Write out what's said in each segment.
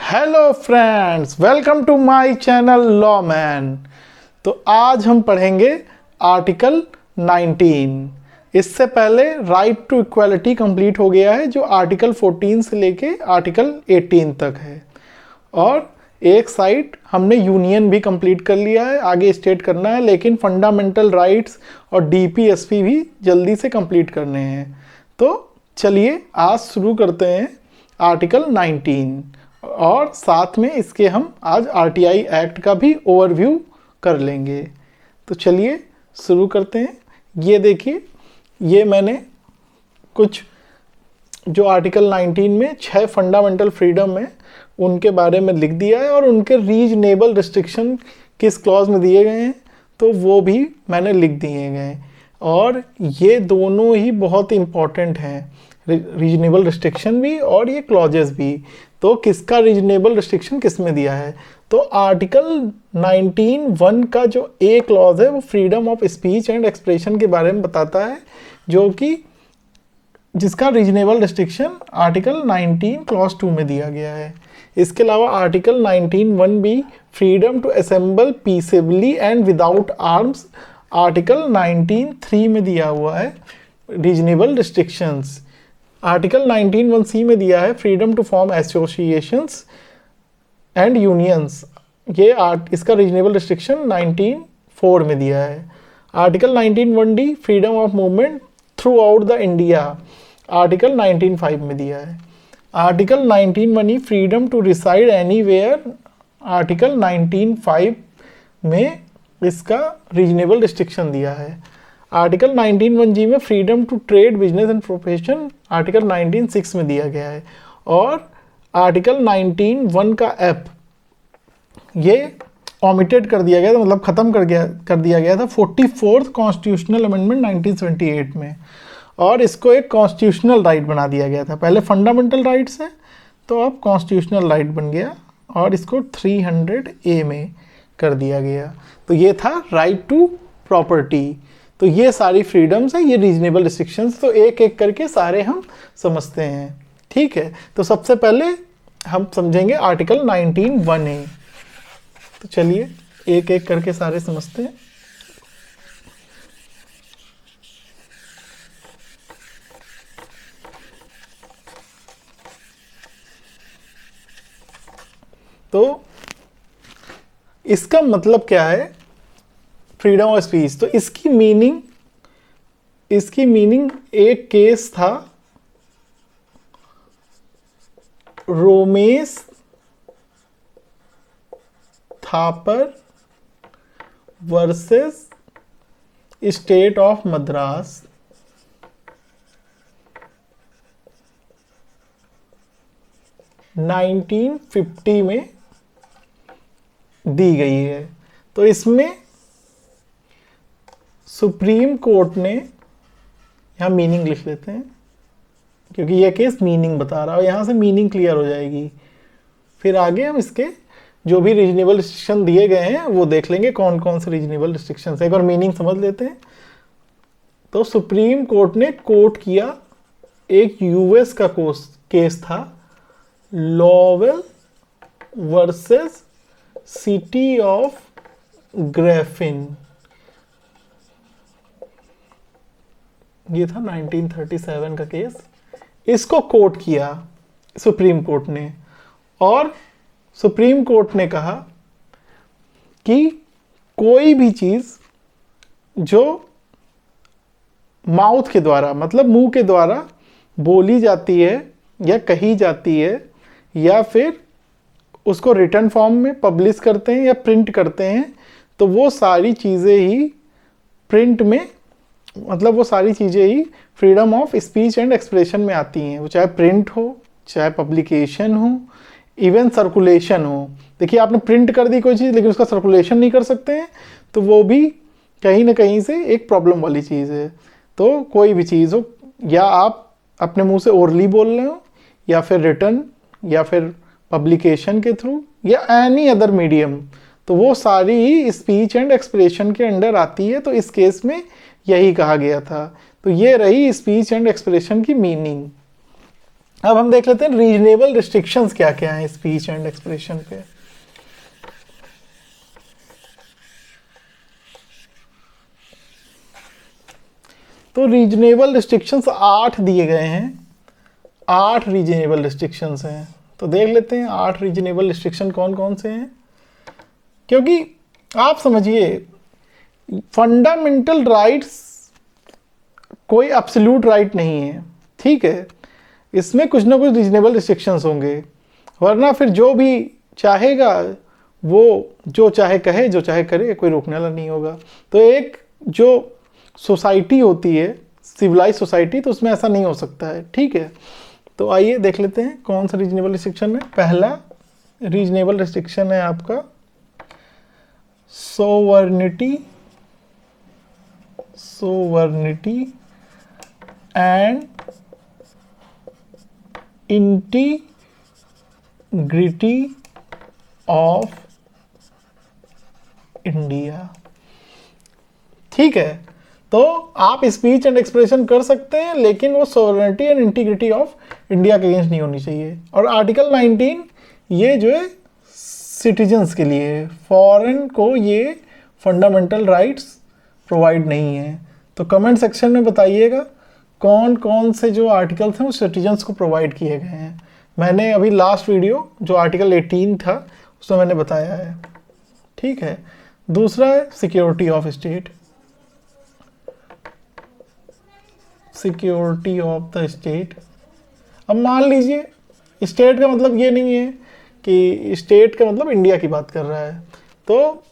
Hello friends, welcome to my channel law man. तो आज हम पढ़ेंगे आर्टिकल 19। इससे पहले राइट टू इक्वालिटी कंप्लीट हो गया है, जो आर्टिकल 14 से लेके आर्टिकल 18 तक है। और एक साइड हमने यूनियन भी कंप्लीट कर लिया है, आगे स्टेट करना है, लेकिन फंडामेंटल राइट्स और डीपीएसपी भी जल्दी से कंप्लीट करने हैं। तो चलिए आज शुरू करते हैं आर्टिकल 19, और साथ में इसके हम आज आरटीआई एक्ट का भी ओवरव्यू कर लेंगे। तो चलिए शुरू करते हैं। ये देखिए, ये मैंने कुछ जो आर्टिकल 19 में 6 फंडामेंटल फ्रीडम है उनके बारे में लिख दिया है, और उनके रीजनेबल रिस्ट्रिक्शन किस क्लॉज में दिए गए हैं तो वो भी मैंने लिख दिए गए। और ये दोनों ही बहुत इम्पॉर्टेंट हैं, रीजनेबल रिस्ट्रिक्शन भी और ये क्लॉजेस भी। तो किसका रीजनेबल रिस्ट्रिक्शन किस में दिया है, तो आर्टिकल 19(1) का जो ए क्लॉज है वो freedom of speech and expression के बारे में बताता है, जो कि जिसका रीजनेबल रिस्ट्रिक्शन आर्टिकल 19 क्लॉज 2 में दिया गया है। इसके अलावा आर्टिकल 19(1) भी freedom to assemble peaceably and without arms article 19(3) में दिया हुआ है रीजनेबल रिस्ट्रिक्शंस। आर्टिकल 19(1) में दिया है freedom to form associations and unions, ये इसका रीजनेबल रिस्ट्रिक्शन 19(4) में दिया है। Article 19(1) freedom of movement throughout the India article 19(5) में दिया है। Article 19(1) freedom to reside anywhere article 19(5) में इसका रीजनेबल रिस्ट्रिक्शन दिया है। आर्टिकल 19(1) में freedom to trade business and profession article 19(6) में दिया गया है। और आर्टिकल 19(1) का एप ये ओमिटेड कर दिया गया था, मतलब ख़त्म कर दिया गया था 44th कॉन्स्टिट्यूशनल अमेंडमेंट 1978 में, और इसको एक कॉन्स्टिट्यूशनल राइट बना दिया गया था। पहले फंडामेंटल राइट्स है तो अब कॉन्स्टिट्यूशनल राइट बन गया, और इसको 300A में कर दिया गया। तो ये था राइट टू प्रॉपर्टी। तो ये सारी फ्रीडम्स है, ये रीजनेबल रिस्ट्रिक्शंस। तो एक एक करके सारे हम समझते हैं, ठीक है। तो सबसे पहले हम समझेंगे आर्टिकल 19(1)(a। तो चलिए एक एक करके सारे समझते हैं। तो इसका मतलब क्या है फ्रीडम ऑफ स्पीच। तो इसकी मीनिंग एक केस था Romesh Thapar versus state of Madras, nineteen 1950 में दी गई है। तो इसमें सुप्रीम कोर्ट ने, यहाँ मीनिंग लिख लेते हैं क्योंकि यह केस मीनिंग बता रहा है, यहाँ से मीनिंग क्लियर हो जाएगी। फिर आगे हम इसके जो भी रीजनेबल रिस्ट्रिक्शन दिए गए हैं वो देख लेंगे कौन कौन से रीजनेबल रिस्ट्रिक्शन है। एक बार मीनिंग समझ लेते हैं। तो सुप्रीम कोर्ट ने कोर्ट किया एक यूएस का केस था, Lovell versus city of Griffin. ये था 1937 का केस। इसको कोर्ट किया सुप्रीम कोर्ट ने, और सुप्रीम कोर्ट ने कहा कि कोई भी चीज जो माउथ के द्वारा, मतलब मुंह के द्वारा बोली जाती है या कही जाती है, या फिर उसको रिटन फॉर्म में पब्लिश करते हैं या प्रिंट करते हैं, तो वो सारी चीज़ें ही प्रिंट में, मतलब वो सारी चीज़ें ही freedom of speech and expression में आती हैं। वो चाहे प्रिंट हो, चाहे पब्लिकेशन हो, इवन सर्कुलेशन हो। देखिए, आपने प्रिंट कर दी कोई चीज़ लेकिन उसका सर्कुलेशन नहीं कर सकते हैं, तो वो भी कहीं ना कहीं से एक प्रॉब्लम वाली चीज़ है। तो कोई भी चीज़ हो, या आप अपने मुंह से ओरली बोल रहे हो, या फिर रिटन, या फिर पब्लिकेशन के थ्रू, या एनी अदर मीडियम, तो वो सारी ही स्पीच एंड एक्सप्रेशन के अंडर आती है। तो इस केस में यही कहा गया था। तो ये रही स्पीच एंड एक्सप्रेशन की मीनिंग। अब हम देख लेते हैं रीजनेबल रिस्ट्रिक्शंस क्या क्या हैं स्पीच एंड एक्सप्रेशन पे। तो रीजनेबल रिस्ट्रिक्शंस 8 दिए गए हैं, 8 रीजनेबल रिस्ट्रिक्शंस हैं। तो देख लेते हैं 8 रीजनेबल रिस्ट्रिक्शन कौन कौन से हैं। क्योंकि आप समझिए फंडामेंटल राइट्स कोई एब्सोल्यूट राइट नहीं है, ठीक है, इसमें कुछ ना कुछ रीजनेबल रिस्ट्रिक्शंस होंगे, वरना फिर जो भी चाहेगा वो जो चाहे कहे, जो चाहे करे, कोई रोकने वाला नहीं होगा। तो एक जो सोसाइटी होती है सिविलाइज सोसाइटी, तो उसमें ऐसा नहीं हो सकता है, ठीक है। तो आइए देख लेते हैं कौन सा रीजनेबल रिस्ट्रिक्शन है। पहला रीजनेबल रिस्ट्रिक्शन है आपका sovereignty and integrity of India, ठीक है। तो आप स्पीच एंड एक्सप्रेशन कर सकते हैं, लेकिन वो sovereignty and integrity of India के अगेंस्ट नहीं होनी चाहिए। और आर्टिकल 19 ये जो है सिटीजन्स के लिए, फॉरेन को ये फंडामेंटल राइट्स प्रोवाइड नहीं है। तो कमेंट सेक्शन में बताइएगा कौन कौन से जो आर्टिकल्स हैं वो सिटीजन्स को प्रोवाइड किए गए हैं। मैंने अभी लास्ट वीडियो जो आर्टिकल 18 था उसमें मैंने बताया है, ठीक है। दूसरा है security of state, security of the state. अब मान लीजिए स्टेट का मतलब ये नहीं है कि स्टेट का मतलब इंडिया की बात कर रहा है, तो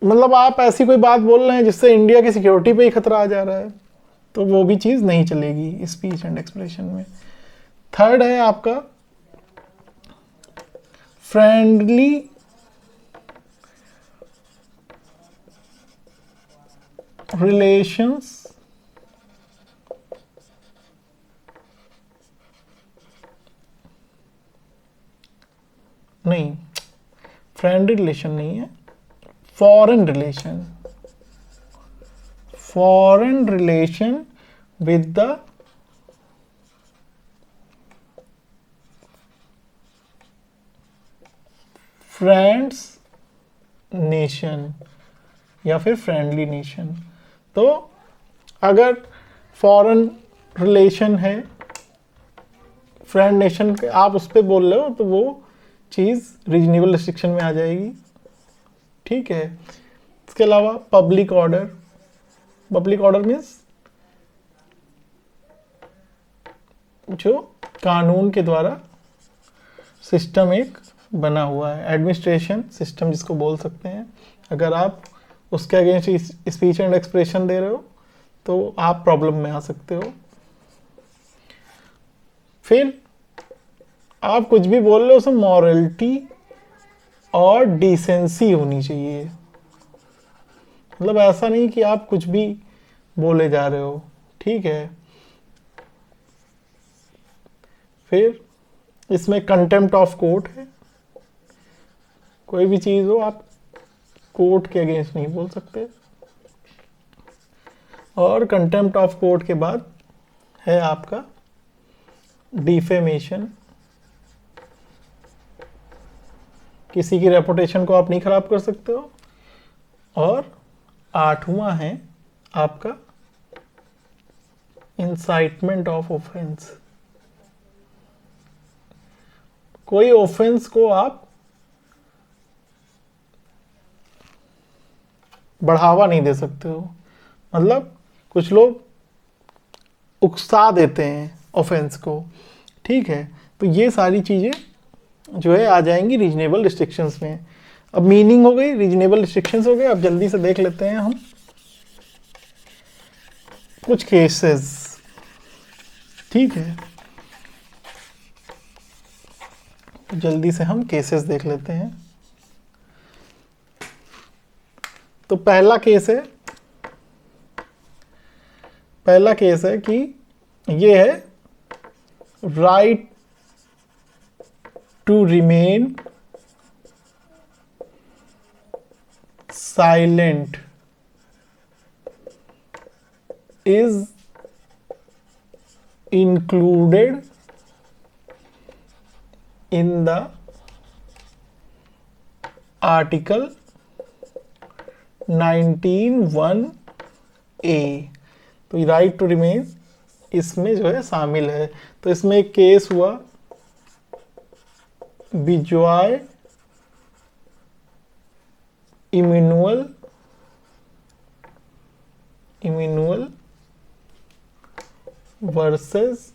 मतलब आप ऐसी कोई बात बोल रहे हैं जिससे इंडिया की सिक्योरिटी पे ही खतरा आ जा रहा है, तो वो भी चीज़ नहीं चलेगी स्पीच एंड एक्सप्रेशन में। थर्ड है आपका फ्रेंडली रिलेशंस नहीं, फ्रेंडली रिलेशन नहीं है, foreign relation with the friends nation या फिर फ्रेंडली नेशन। तो अगर फॉरेन रिलेशन है, फ्रेंड नेशन आप उस पर बोल रहे हो, तो वो चीज़ रीजनेबल रिस्ट्रिक्शन में आ जाएगी, ठीक है। इसके अलावा पब्लिक ऑर्डर मीन्स जो कानून के द्वारा सिस्टम एक बना हुआ है, एडमिनिस्ट्रेशन सिस्टम जिसको बोल सकते हैं। अगर आप उसके अगेंस्ट स्पीच एंड एक्सप्रेशन दे रहे हो तो आप प्रॉब्लम में आ सकते हो। फिर आप कुछ भी बोल रहे हो उसमें मॉरलिटी और डिसेंसी होनी चाहिए, मतलब ऐसा नहीं कि आप कुछ भी बोले जा रहे हो, ठीक है। फिर इसमें कंटेम्प्ट ऑफ कोर्ट है, कोई भी चीज़ हो आप कोर्ट के अगेंस्ट नहीं बोल सकते। और कंटेम्प्ट ऑफ कोर्ट के बाद है आपका डिफेमेशन, किसी की रेपुटेशन को आप नहीं खराब कर सकते हो। और 8वां है आपका इंसाइटमेंट ऑफ ऑफेंस, कोई ऑफेंस को आप बढ़ावा नहीं दे सकते हो, मतलब कुछ लोग उकसा देते हैं ऑफेंस को, ठीक है। तो ये सारी चीज़ें जो है आ जाएंगी रीजनेबल रिस्ट्रिक्शंस में। अब मीनिंग हो गई, रीजनेबल रिस्ट्रिक्शंस हो गए। अब जल्दी से देख लेते हैं हम कुछ केसेस, ठीक है। जल्दी से हम केसेस देख लेते हैं। तो पहला केस है कि ये है right to remain silent is included in the article 19(1)(a). तो राइट टू रिमेन इसमें जो है शामिल है। तो इसमें एक केस हुआ Bijoe Emmanuel versus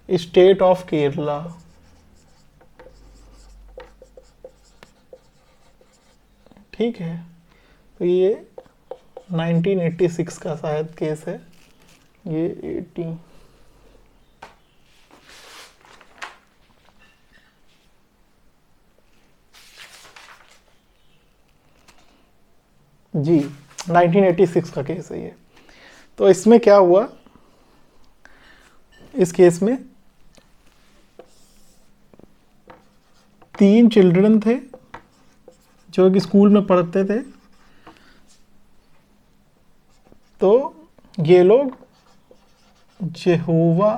state of Kerala. ठीक है, तो ये 1986 का शायद केस है, ये 80। जी 1986 का केस है ये। तो इसमें क्या हुआ, इस केस में 3 चिल्ड्रन थे जो कि स्कूल में पढ़ते थे। तो ये लोग जेहोवा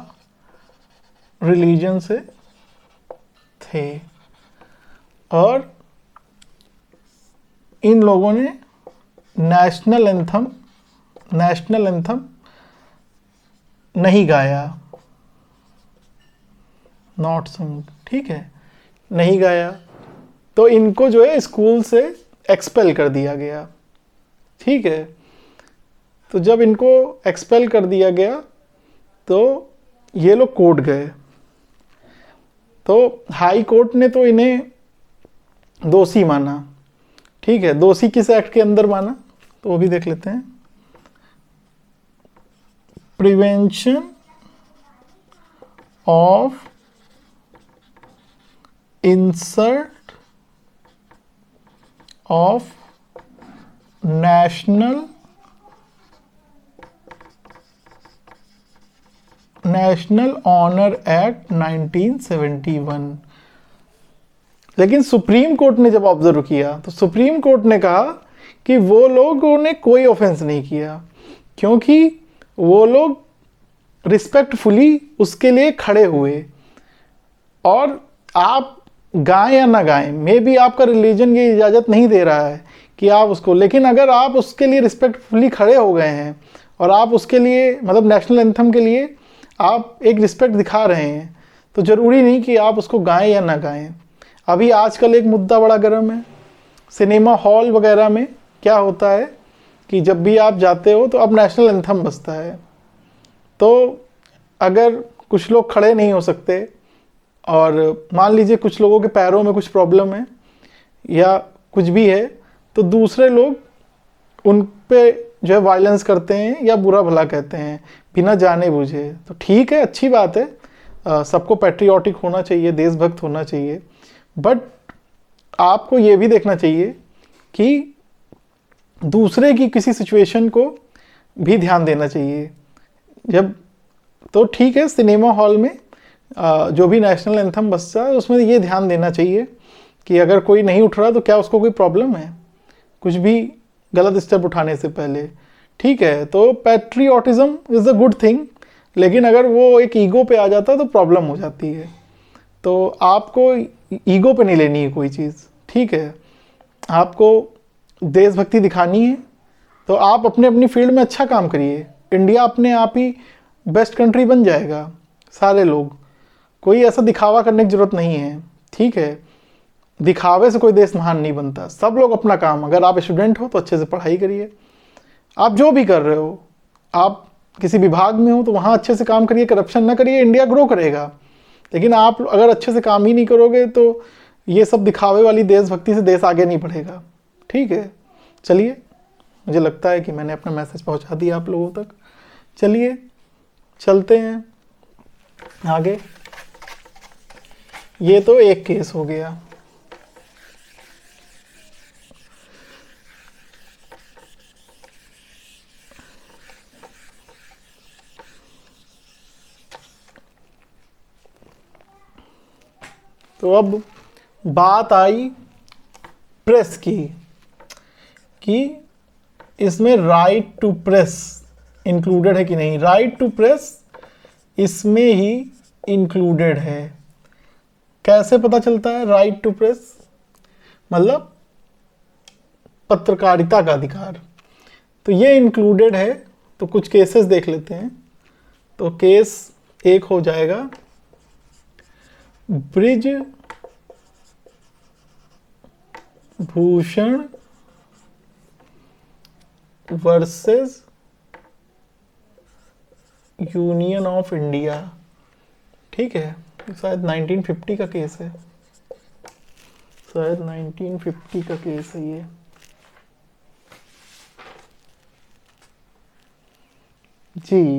रिलीजन से थे और इन लोगों ने नेशनल एंथम नहीं गाया, नॉट संग। ठीक है, नहीं गाया, तो इनको जो है स्कूल से एक्सपेल कर दिया गया। ठीक है, तो जब इनको एक्सपेल कर दिया गया तो ये लोग कोर्ट गए। तो हाई कोर्ट ने तो इन्हें दोषी माना। ठीक है, दोषी किस एक्ट के अंदर माना, तो वो भी देख लेते हैं। Prevention of insult of national honour act 1971। लेकिन सुप्रीम कोर्ट ने जब ऑब्जर्व किया तो सुप्रीम कोर्ट ने कहा कि वो लोगों ने कोई ऑफेंस नहीं किया, क्योंकि वो लोग रिस्पेक्टफुली उसके लिए खड़े हुए। और आप गाएं या ना गाएं, मे बी आपका रिलीजन ये इजाज़त नहीं दे रहा है कि आप उसको, लेकिन अगर आप उसके लिए रिस्पेक्टफुली खड़े हो गए हैं और आप उसके लिए मतलब नेशनल एंथम के लिए आप एक रिस्पेक्ट दिखा रहे हैं, तो ज़रूरी नहीं कि आप उसको गाएं या ना गाएं। अभी आजकल एक मुद्दा बड़ा गर्म है, सिनेमा हॉल वगैरह में क्या होता है कि जब भी आप जाते हो तो अब नेशनल एंथम बजता है। तो अगर कुछ लोग खड़े नहीं हो सकते और मान लीजिए कुछ लोगों के पैरों में कुछ प्रॉब्लम है या कुछ भी है, तो दूसरे लोग उन पे जो है वायलेंस करते हैं या बुरा भला कहते हैं बिना जाने बूझे। तो ठीक है, अच्छी बात है, सबको पैट्रियोटिक होना चाहिए, देशभक्त होना चाहिए, बट आपको ये भी देखना चाहिए कि दूसरे की किसी सिचुएशन को भी ध्यान देना चाहिए। जब तो ठीक है, सिनेमा हॉल में जो भी नेशनल एंथम बजता है उसमें ये ध्यान देना चाहिए कि अगर कोई नहीं उठ रहा तो क्या उसको कोई प्रॉब्लम है कुछ भी गलत स्टेप उठाने से पहले। ठीक है, तो patriotism is a good thing, लेकिन अगर वो एक ईगो पे आ जाता है तो प्रॉब्लम हो जाती है। तो आपको ईगो पे नहीं लेनी है कोई चीज़। ठीक है, आपको देशभक्ति दिखानी है तो आप अपने अपनी फील्ड में अच्छा काम करिए। इंडिया अपने आप ही बेस्ट कंट्री बन जाएगा। सारे लोग, कोई ऐसा दिखावा करने की ज़रूरत नहीं है। ठीक है, दिखावे से कोई देश महान नहीं बनता। सब लोग अपना काम, अगर आप स्टूडेंट हो तो अच्छे से पढ़ाई करिए, आप जो भी कर रहे हो, आप किसी विभाग में हो तो वहाँ अच्छे से काम करिए, करप्शन ना करिए, इंडिया ग्रो करेगा। लेकिन आप अगर अच्छे से काम ही नहीं करोगे तो ये सब दिखावे वाली देशभक्ति से देश आगे नहीं बढ़ेगा। ठीक है, चलिए, मुझे लगता है कि मैंने अपना मैसेज पहुंचा दिया आप लोगों तक। चलिए चलते हैं आगे। ये तो एक केस हो गया। तो अब बात आई प्रेस की कि इसमें राइट टू प्रेस इंक्लूडेड है कि नहीं। राइट टू प्रेस इसमें ही इंक्लूडेड है। कैसे पता चलता है? राइट टू प्रेस मतलब पत्रकारिता का अधिकार, तो ये इंक्लूडेड है। तो कुछ केसेस देख लेते हैं। तो केस एक हो जाएगा bridge Bhushan versus Union of India. ठीक है, शायद 1950 का केस है, शायद 1950 का केस है ये। जी,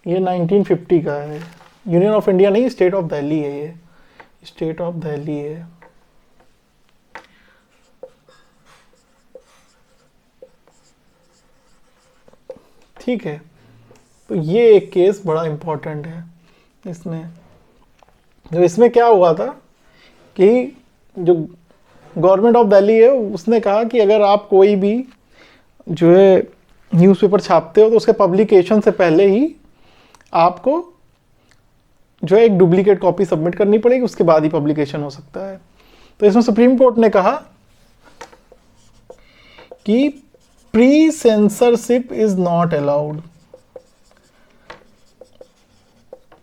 ये 1950 का है। यूनियन ऑफ इंडिया नहीं, स्टेट ऑफ दिल्ली है ये, स्टेट ऑफ दिल्ली है। ठीक है, तो ये एक केस बड़ा इम्पोर्टेंट है इसमें। जो इसमें क्या हुआ था कि जो गवर्नमेंट ऑफ दिल्ली है उसने कहा कि अगर आप कोई भी जो है न्यूज़पेपर छापते हो तो उसके पब्लिकेशन से पहले ही आपको जो है एक डुप्लीकेट कॉपी सबमिट करनी पड़ेगी, उसके बाद ही पब्लिकेशन हो सकता है। तो इसमें सुप्रीम कोर्ट ने कहा कि pre censorship is not allowed.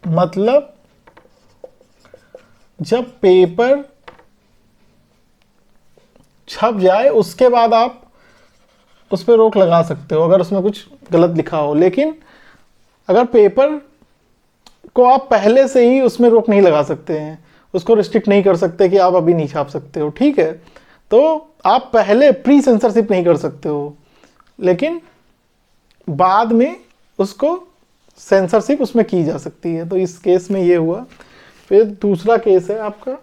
मतलब जब पेपर छप जाए उसके बाद आप उस पर रोक लगा सकते हो अगर उसमें कुछ गलत लिखा हो, लेकिन अगर पेपर को आप पहले से ही उसमें रोक नहीं लगा सकते हैं, उसको रिस्ट्रिक्ट नहीं कर सकते कि आप अभी नहीं छाप सकते हो। ठीक है, तो आप पहले प्री सेंसरशिप नहीं कर सकते हो, लेकिन बाद में उसको सेंसरशिप उसमें की जा सकती है। तो इस केस में ये हुआ। फिर दूसरा केस है आपका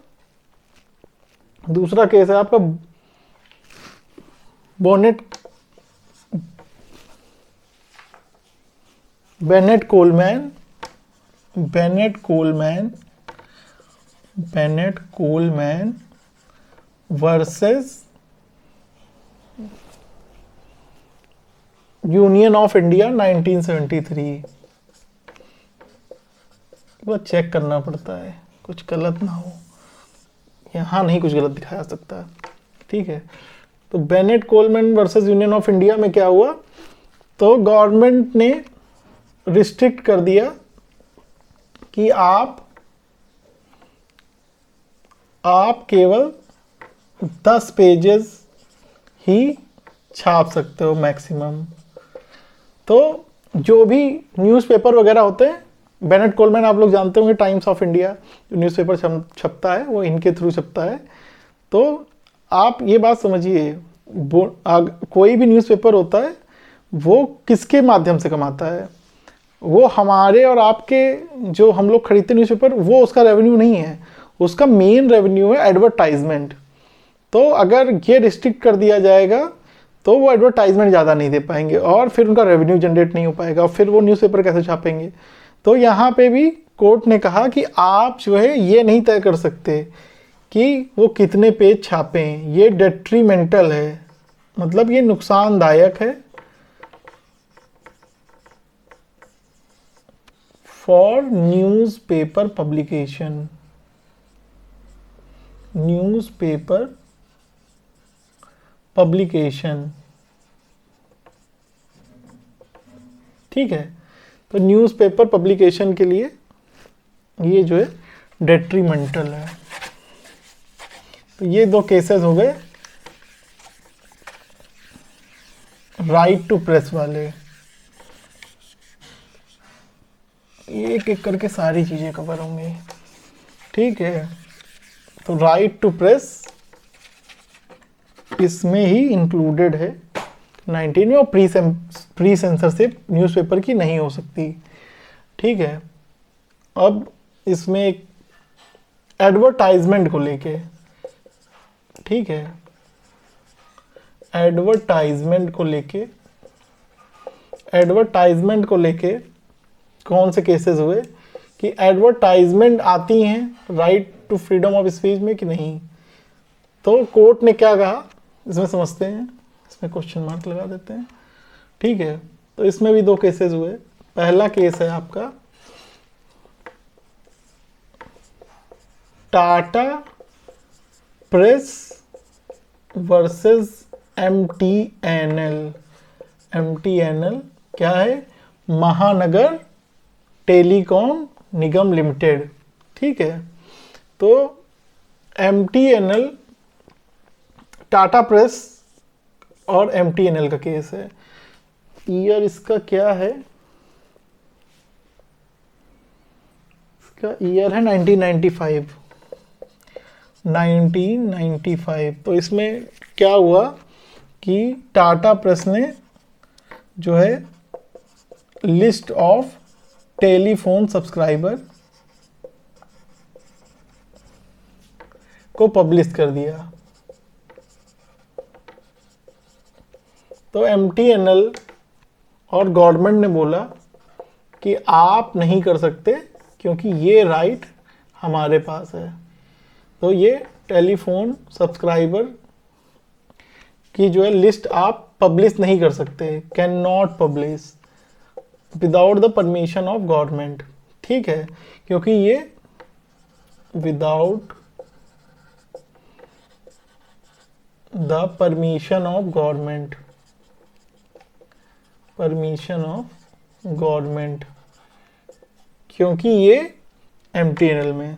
Bennett Coleman versus Union of India 1973। वो चेक करना पड़ता है कुछ गलत ना हो, यहाँ नहीं कुछ गलत दिखाया सकता। ठीक है, तो Bennett Coleman versus Union of India में क्या हुआ, तो गवर्नमेंट ने रिस्ट्रिक्ट कर दिया कि आप केवल 10 पेजेस ही छाप सकते हो मैक्सिमम। तो जो भी न्यूज़पेपर वगैरह होते हैं, बेनेट कोलमैन आप लोग जानते होंगे, टाइम्स ऑफ इंडिया जो न्यूज़पेपर छपता है वो इनके थ्रू छपता है। तो आप ये बात समझिए, कोई भी न्यूज़पेपर होता है वो किसके माध्यम से कमाता है? वो हमारे और आपके जो हम लोग खरीदते न्यूज़पेपर, वो उसका रेवेन्यू नहीं है। उसका मेन रेवेन्यू है एडवर्टाइजमेंट। तो अगर ये रिस्ट्रिक्ट कर दिया जाएगा तो वो एडवर्टाइजमेंट ज़्यादा नहीं दे पाएंगे और फिर उनका रेवेन्यू जनरेट नहीं हो पाएगा, और फिर वो न्यूज़पेपर कैसे छापेंगे? तो यहाँ पे भी कोर्ट ने कहा कि आप जो है ये नहीं तय कर सकते कि वो कितने पेज छापें, ये डेट्रीमेंटल है, मतलब ये नुकसानदायक है फॉर न्यूज़पेपर पब्लिकेशन। ठीक है, तो न्यूज़पेपर पब्लिकेशन के लिए ये जो है डेट्रीमेंटल है। तो ये दो केसेस हो गए राइट टू प्रेस वाले। एक एक करके सारी चीज़ें कवर होंगी। ठीक है, तो राइट टू प्रेस इसमें ही इंक्लूडेड है 19 में, और प्री सेंसरशिप न्यूज़पेपर की नहीं हो सकती। ठीक है, अब इसमें एक एडवर्टाइजमेंट को लेके, ठीक है, एडवर्टाइजमेंट को लेके कौन से केसेस हुए कि एडवर्टाइजमेंट आती हैं right to freedom of speech में कि नहीं। तो कोर्ट ने क्या कहा इसमें समझते हैं, इसमें क्वेश्चन मार्क लगा देते हैं। ठीक है, तो इसमें भी 2 केसेस हुए। पहला केस है आपका Tata press versus MTNL। MTNL क्या है? महानगर टेलीकॉम निगम लिमिटेड। ठीक है, तो MTNL टाटा प्रेस और MTNL का केस है। ईयर इसका क्या है? इसका ईयर है 1995। 1995। तो इसमें क्या हुआ कि टाटा प्रेस ने जो है लिस्ट ऑफ टेलीफोन सब्सक्राइबर को पब्लिश कर दिया। तो MTNL और गवर्नमेंट ने बोला कि आप नहीं कर सकते क्योंकि ये राइट हमारे पास है। तो ये टेलीफोन सब्सक्राइबर की जो है लिस्ट आप पब्लिश नहीं कर सकते, can not publish without the permission of government. ठीक है, क्योंकि ये without the permission of government, permission of government, क्योंकि ये MTNL में।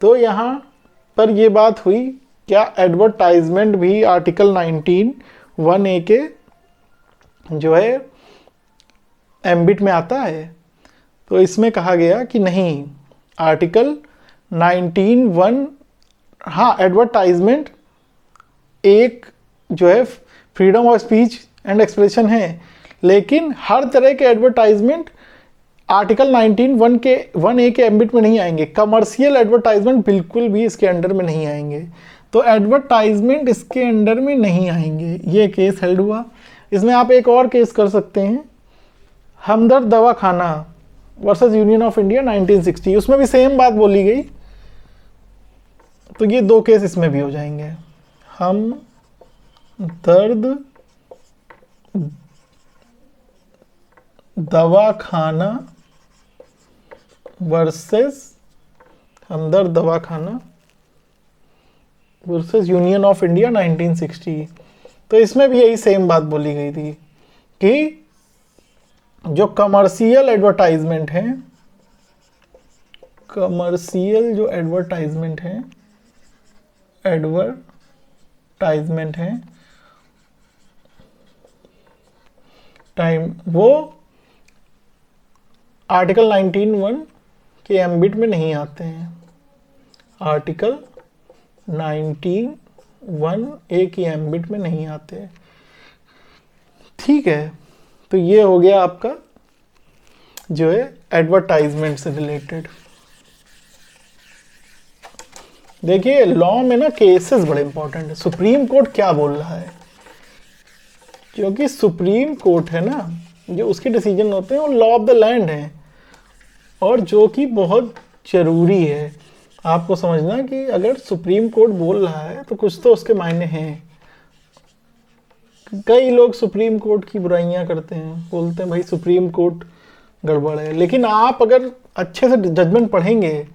तो यहाँ पर ये बात हुई क्या एडवर्टाइजमेंट भी आर्टिकल 19(1)(a) के जो है एम्बिट में आता है। तो इसमें कहा गया कि नहीं, आर्टिकल 19(1) हाँ, एडवर्टाइजमेंट एक जो है freedom of speech and expression है, लेकिन हर तरह के एडवर्टाइजमेंट आर्टिकल 19(1) के 1(a) के एम्बिट में नहीं आएंगे। कमर्शियल एडवर्टाइजमेंट बिल्कुल भी इसके अंडर में नहीं आएंगे। तो एडवर्टाइजमेंट इसके अंडर में नहीं आएंगे। ये केस हेल्ड हुआ। इसमें आप एक और केस कर सकते हैं, हमदर्द दवाखाना वर्सेस यूनियन ऑफ इंडिया 1960। उसमें भी सेम बात बोली गई। तो ये 2 केस इसमें भी हो जाएंगे। हमदर्द दवाखाना वर्सेस हमदर्द दवाखाना वर्सेस यूनियन ऑफ इंडिया 1960। तो इसमें भी यही सेम बात बोली गई थी कि जो कमर्शियल एडवर्टाइजमेंट है, कमर्शियल जो एडवर्टाइजमेंट है टाइम, वो आर्टिकल 19(1) के एम्बिट में नहीं आते हैं। आर्टिकल 19(1)(a) के एम्बिट में नहीं आते। ठीक है, तो ये हो गया आपका जो है एडवर्टाइजमेंट से रिलेटेड। देखिए लॉ में ना केसेस बड़े इंपॉर्टेंट है। सुप्रीम कोर्ट क्या बोल रहा है, क्योंकि सुप्रीम कोर्ट है ना, जो उसके डिसीजन होते हैं वो लॉ ऑफ द लैंड है, और जो कि बहुत ज़रूरी है आपको समझना कि अगर सुप्रीम कोर्ट बोल रहा है तो कुछ तो उसके मायने हैं। कई लोग सुप्रीम कोर्ट की बुराइयां करते हैं, बोलते हैं भाई सुप्रीम कोर्ट गड़बड़ है, लेकिन आप अगर अच्छे से जजमेंट पढ़ेंगे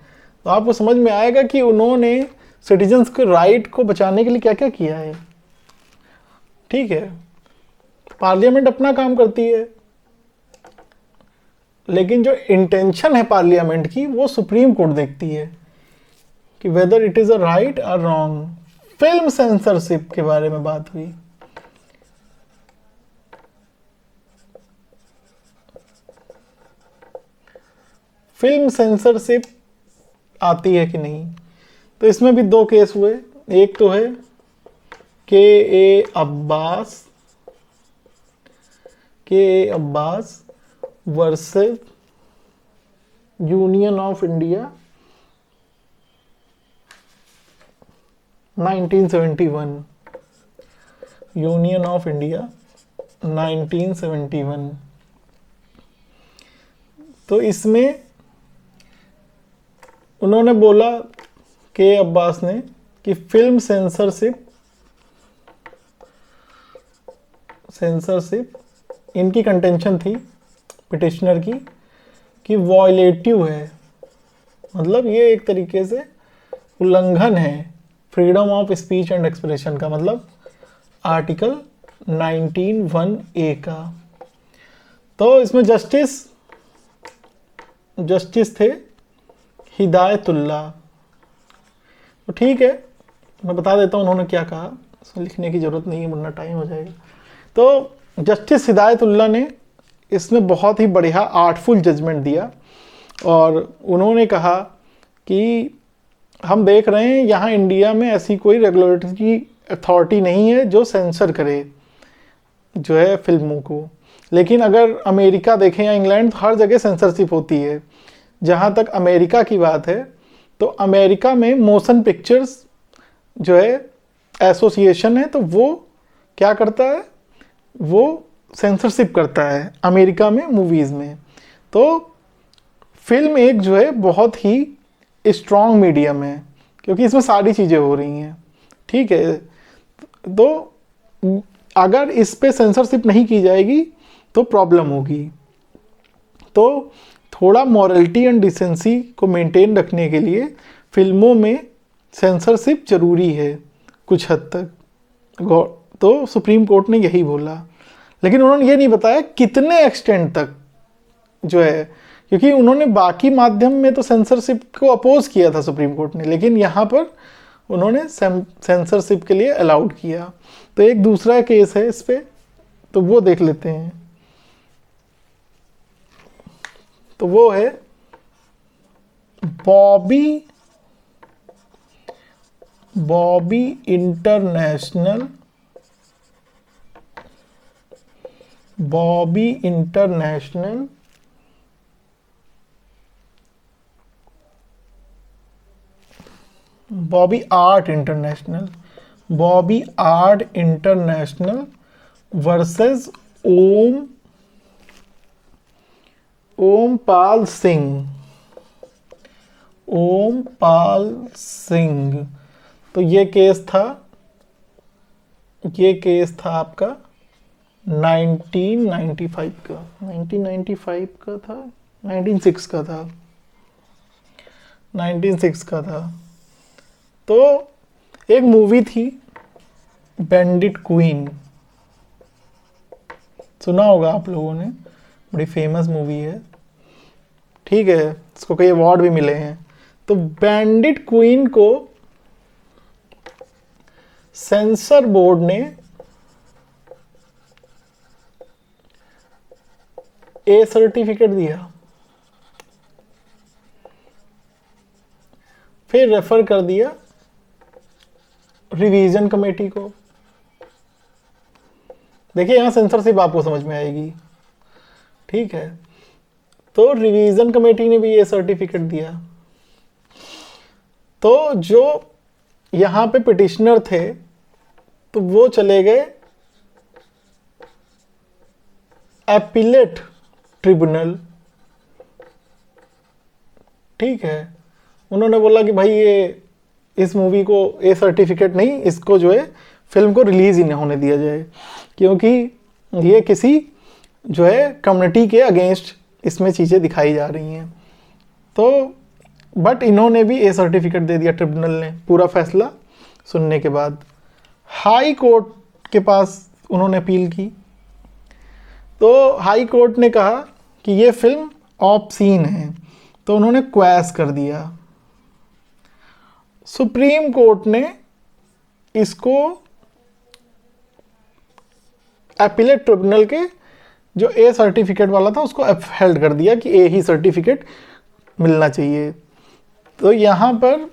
तो आपको समझ में आएगा कि उन्होंने सिटीजन्स के राइट को बचाने के लिए क्या क्या किया है। ठीक है, पार्लियामेंट अपना काम करती है, लेकिन जो इंटेंशन है पार्लियामेंट की वो सुप्रीम कोर्ट देखती है कि whether it is a right और रॉन्ग। फिल्म सेंसरशिप के बारे में बात हुई। फिल्म सेंसरशिप आती है कि नहीं, तो इसमें भी 2 केस हुए। एक तो है K A Abbas versus Union of India 1971। Union of India 1971। तो इसमें उन्होंने बोला के अब्बास ने कि फिल्म सेंसरशिप इनकी कंटेंशन थी पिटिशनर की कि वॉयलेटिव है, मतलब ये एक तरीके से उल्लंघन है freedom of speech and expression का, मतलब आर्टिकल 19(1)(a) का। तो इसमें जस्टिस थे हिदायतुल्ला। तो ठीक है, मैं बता देता हूँ उन्होंने क्या कहा, इसमें लिखने की ज़रूरत नहीं है वरना टाइम हो जाएगा। तो जस्टिस हिदायतुल्ला ने इसमें बहुत ही बढ़िया आर्टफुल जजमेंट दिया और उन्होंने कहा कि हम देख रहे हैं यहाँ इंडिया में ऐसी कोई रेगुलेटरी अथॉरिटी नहीं है जो सेंसर करे जो है फिल्मों को, लेकिन अगर अमेरिका देखें या इंग्लैंड तो हर जगह सेंसरशिप होती है। जहाँ तक अमेरिका की बात है तो अमेरिका में मोशन पिक्चर्स जो है एसोसिएशन है, तो वो क्या करता है, वो सेंसरशिप करता है अमेरिका में मूवीज़ में। तो फिल्म एक जो है बहुत ही स्ट्रॉन्ग मीडियम है क्योंकि इसमें सारी चीज़ें हो रही हैं, ठीक है। तो अगर इस पे सेंसरशिप नहीं की जाएगी तो प्रॉब्लम होगी। तो थोड़ा मॉरलिटी एंड डिसेंसी को मेंटेन रखने के लिए फिल्मों में सेंसरशिप ज़रूरी है कुछ हद तक। तो सुप्रीम कोर्ट ने यही बोला, लेकिन उन्होंने ये नहीं बताया कितने एक्सटेंट तक जो है, क्योंकि उन्होंने बाकी माध्यम में तो सेंसरशिप को अपोज किया था सुप्रीम कोर्ट ने, लेकिन यहाँ पर उन्होंने सेंसरशिप के लिए अलाउड किया। तो एक दूसरा केस है इस पे, तो वो देख लेते हैं। तो वो है Bobby international Bobby art international versus Ompal Singh. तो ये केस था आपका 1995 का 1906 का था। तो एक मूवी थी बैंडिट क्वीन, सुना होगा आप लोगों ने, बड़ी फेमस मूवी है, ठीक है, इसको कई अवार्ड भी मिले हैं। तो बैंडिट क्वीन को सेंसर बोर्ड ने ए सर्टिफिकेट दिया, फिर रेफर कर दिया रिवीजन कमेटी को। देखिए यहाँ सेंसरशिप आपको समझ में आएगी, ठीक है। तो रिवीजन कमेटी ने भी ये सर्टिफिकेट दिया। तो जो यहाँ पे पिटिशनर थे तो वो चले गए एपिलेट ट्रिब्यूनल, ठीक है। उन्होंने बोला कि भाई ये इस मूवी को ये सर्टिफिकेट नहीं, इसको जो है फिल्म को रिलीज ही नहीं होने दिया जाए क्योंकि ये किसी जो है कम्युनिटी के अगेंस्ट इसमें चीज़ें दिखाई जा रही हैं। तो बट इन्होंने भी ए सर्टिफिकेट दे दिया ट्रिब्यूनल ने, पूरा फैसला सुनने के बाद। हाई कोर्ट के पास उन्होंने अपील की, तो हाई कोर्ट ने कहा कि ये फिल्म ऑब्सीन है, तो उन्होंने क्वैश कर दिया। सुप्रीम कोर्ट ने इसको एपिलेट ट्रिब्यूनल के जो ए सर्टिफिकेट वाला था उसको अपहेल्ड कर दिया कि ए ही सर्टिफिकेट मिलना चाहिए। तो यहाँ पर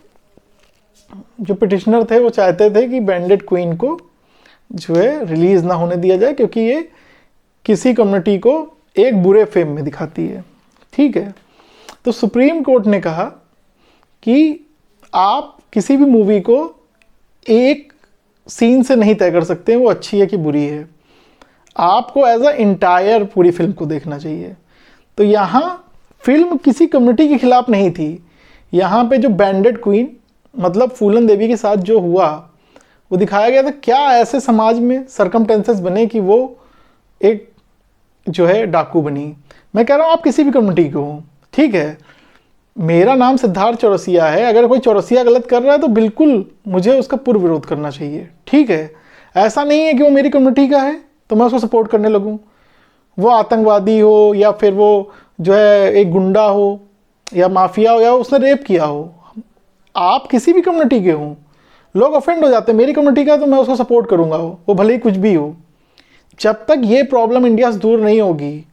जो पिटिशनर थे वो चाहते थे कि बैंडिट क्वीन को जो है रिलीज ना होने दिया जाए क्योंकि ये किसी कम्युनिटी को एक बुरे फेम में दिखाती है, ठीक है। तो सुप्रीम कोर्ट ने कहा कि आप किसी भी मूवी को एक सीन से नहीं तय कर सकते वो अच्छी है कि बुरी है, आपको एज अ इंटायर पूरी फिल्म को देखना चाहिए। तो यहाँ फिल्म किसी कम्युनिटी के खिलाफ नहीं थी, यहाँ पे जो बैंडेड क्वीन मतलब फूलन देवी के साथ जो हुआ वो दिखाया गया था। क्या ऐसे समाज में सरकमटेंसेस बने कि वो एक जो है डाकू बनी। मैं कह रहा हूँ आप किसी भी कम्युनिटी के हो, ठीक है, मेरा नाम सिद्धार्थ चौरसिया है, अगर कोई चौरसिया गलत कर रहा है तो बिल्कुल मुझे उसका पूर्ण विरोध करना चाहिए, ठीक है। ऐसा नहीं है कि वो मेरी कम्युनिटी का है तो मैं उसको सपोर्ट करने लगूँ। वो आतंकवादी हो या फिर वो जो है एक गुंडा हो या माफिया हो या उसने रेप किया हो, आप किसी भी कम्युनिटी के हों, लोग ऑफेंड हो जाते हैं। मेरी कम्युनिटी का तो मैं उसको सपोर्ट करूँगा, वो भले ही कुछ भी हो। जब तक ये प्रॉब्लम इंडिया से दूर नहीं होगी,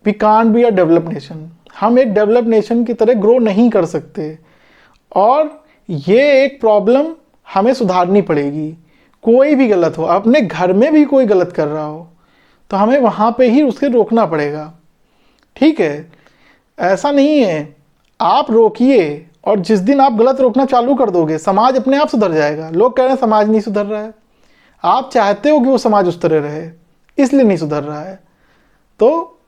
we can't be a develop nation. हम एक डेवलप नेशन की तरह ग्रो नहीं कर सकते, और ये एक प्रॉब्लम हमें सुधारनी पड़ेगी। कोई भी गलत हो, अपने घर में भी कोई गलत कर रहा हो तो हमें वहाँ पे ही उसके रोकना पड़ेगा, ठीक है। ऐसा नहीं है, आप रोकिए, और जिस दिन आप गलत रोकना चालू कर दोगे समाज अपने आप सुधर जाएगा। लोग कह रहे हैं समाज नहीं सुधर रहा है, आप चाहते हो कि वो समाज उस तरह रहे, इसलिए नहीं सुधर रहा है। तो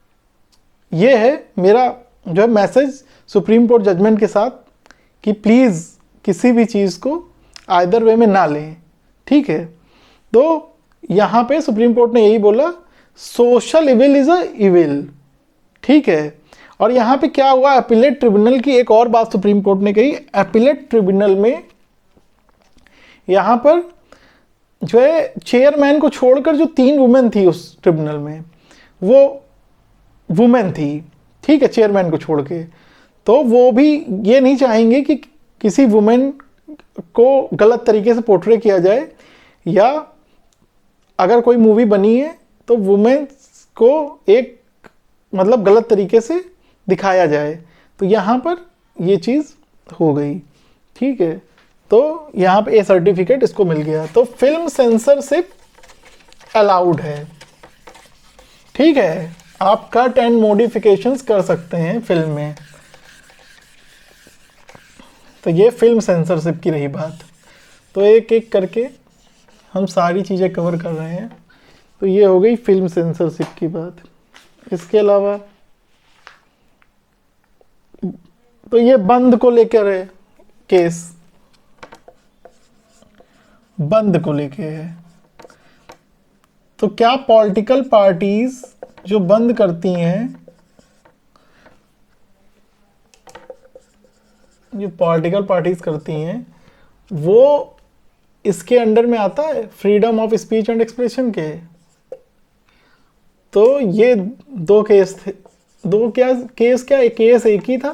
ये है मेरा जो है मैसेज सुप्रीम कोर्ट जजमेंट के साथ, कि प्लीज़ किसी भी चीज़ को आइदर वे में ना लें, ठीक है। तो यहाँ पे सुप्रीम कोर्ट ने यही बोला, social evil is a evil, ठीक है। और यहाँ पे क्या हुआ, अपीलेट ट्रिब्यूनल की एक और बात सुप्रीम कोर्ट ने कही। अपीलेट ट्रिब्यूनल में यहाँ पर जो है चेयरमैन को छोड़कर जो 3 वुमेन थी उस ट्रिब्यूनल में, वो वुमेन थी, ठीक है, चेयरमैन को छोड़ के। तो वो भी ये नहीं चाहेंगे कि किसी वुमेन को गलत तरीके से पोर्ट्रे किया जाए, या अगर कोई मूवी बनी है तो वुमेन को एक मतलब गलत तरीके से दिखाया जाए। तो यहाँ पर ये चीज़ हो गई, ठीक है। तो यहाँ पे ए सर्टिफिकेट इसको मिल गया। तो फिल्म सेंसरशिप अलाउड है, ठीक है। आप कट एंड मॉडिफिकेशंस कर सकते हैं फिल्म में। तो ये फिल्म सेंसरशिप की रही बात। तो एक एक करके हम सारी चीज़ें कवर कर रहे हैं। तो ये हो गई फिल्म सेंसरशिप की बात। इसके अलावा तो ये बंद को लेकर है केस, बंद को लेके है। तो क्या पॉलिटिकल पार्टीज जो बंद करती हैं, जो पॉलिटिकल पार्टीज करती हैं, वो इसके अंडर में आता है freedom of speech and expression के। तो ये 2 केस थे, 2 क्या केस, क्या एक केस एक ही था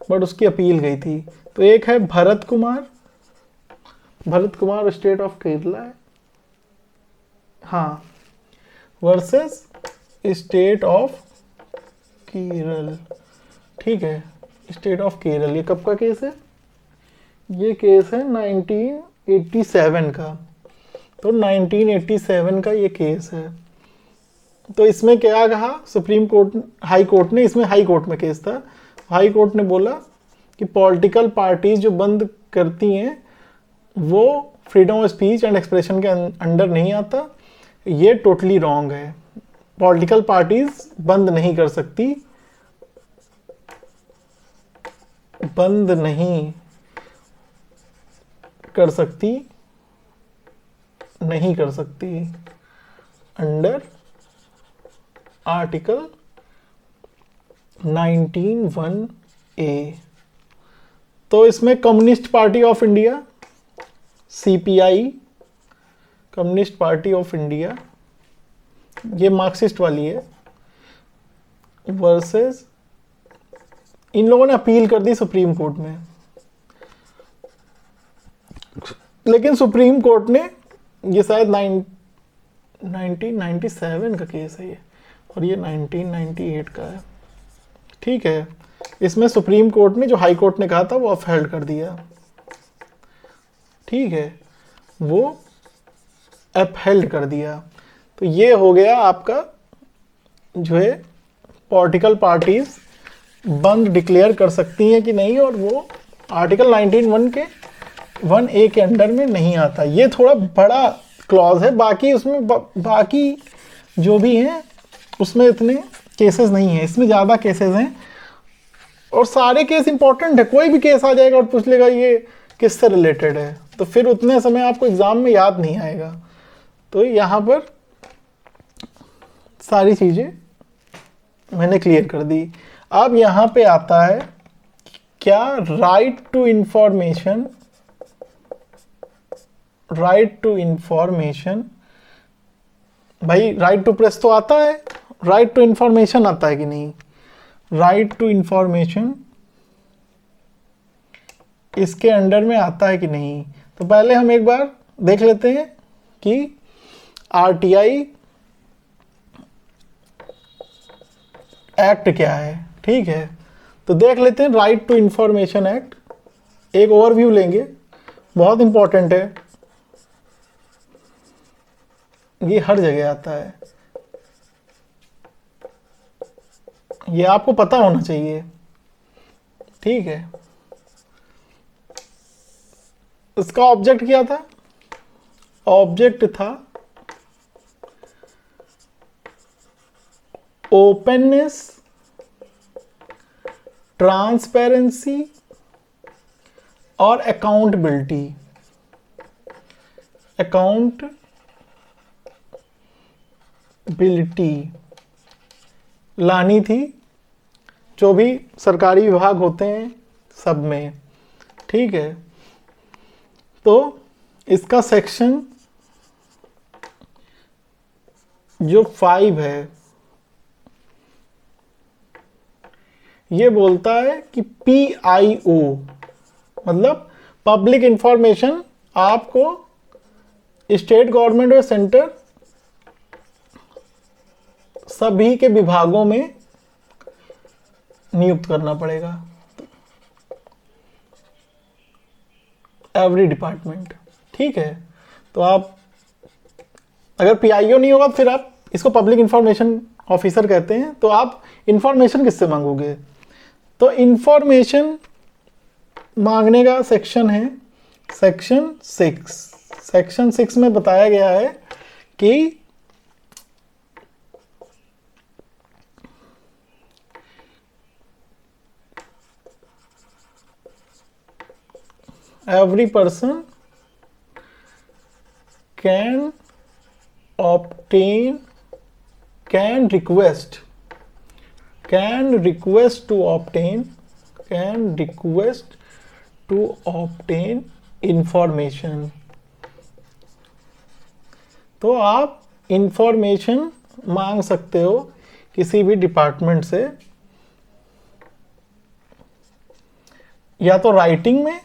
बट उसकी अपील गई थी। तो एक है भरत कुमार स्टेट ऑफ केरला है, हाँ, वर्सेस स्टेट ऑफ केरल, ठीक है, स्टेट ऑफ केरल। ये कब का केस है? ये केस है 1987 का। तो 1987 का ये केस है। तो इसमें क्या कहा सुप्रीम कोर्ट, हाई कोर्ट ने, इसमें हाई कोर्ट में केस था, हाई कोर्ट ने बोला कि पॉलिटिकल पार्टीज जो बंद करती हैं वो freedom of speech and expression के अंडर नहीं आता। ये टोटली रॉन्ग है। पॉलिटिकल पार्टीज बंद नहीं कर सकती, बंद नहीं कर सकती, नहीं कर सकती अंडर आर्टिकल 19(1)(a। तो इसमें communist party of India, CPI, communist party of India, ये मार्क्सिस्ट वाली है, वर्सेस इन लोगों ने अपील कर दी सुप्रीम कोर्ट में, लेकिन सुप्रीम कोर्ट ने, ये शायद 1997 का केस है ये, और ये 1998 का है, ठीक है। इसमें सुप्रीम कोर्ट ने जो हाई कोर्ट ने कहा था वो अपहेल्ड कर दिया, ठीक है, वो अपहेल्ड कर दिया। तो ये हो गया आपका जो है पॉलिटिकल पार्टीज बंद डिक्लेयर कर सकती हैं कि नहीं, और वो आर्टिकल 19(1) के अंडर में नहीं आता। ये थोड़ा बड़ा क्लॉज है, बाकी उसमें बाकी जो भी हैं उसमें इतने केसेस नहीं हैं, इसमें ज़्यादा केसेस हैं, और सारे केस इंपॉर्टेंट है। कोई भी केस आ जाएगा और पूछ लेगा ये किससे रिलेटेड है, तो फिर उतने समय आपको एग्ज़ाम में याद नहीं आएगा। तो यहाँ पर सारी चीज़ें मैंने क्लियर कर दी। अब यहाँ पे आता है क्या, right to information, right to information. भाई राइट टू प्रेस तो आता है, राइट टू इंफॉर्मेशन आता है कि नहीं? राइट टू इंफॉर्मेशन इसके अंडर में आता है कि नहीं? तो पहले हम एक बार देख लेते हैं कि आरटीआई एक्ट क्या है। ठीक है, तो देख लेते हैं राइट टू इंफॉर्मेशन एक्ट, एक ओवरव्यू लेंगे, बहुत इंपॉर्टेंट है, ये हर जगह आता है, ये आपको पता होना चाहिए। ठीक है, इसका ऑब्जेक्ट क्या था? ऑब्जेक्ट था ओपननेस, ट्रांसपेरेंसी और अकाउंटेबिलिटी। अकाउंटेबिलिटी लानी थी जो भी सरकारी विभाग होते हैं सब में। ठीक है, तो इसका सेक्शन जो 5 है ये बोलता है कि PIO मतलब पब्लिक इंफॉर्मेशन आपको स्टेट गवर्नमेंट और सेंटर सभी के विभागों में नियुक्त करना पड़ेगा, एवरी डिपार्टमेंट। ठीक है, तो आप अगर PIO नहीं होगा फिर आप इसको पब्लिक इंफॉर्मेशन ऑफिसर कहते हैं, तो आप इंफॉर्मेशन किससे मांगोगे? तो इंफॉर्मेशन मांगने का सेक्शन है सेक्शन 6। सेक्शन 6 में बताया गया है कि every person can obtain, can request to obtain information। तो आप इंफॉर्मेशन मांग सकते हो किसी भी डिपार्टमेंट से, या तो राइटिंग में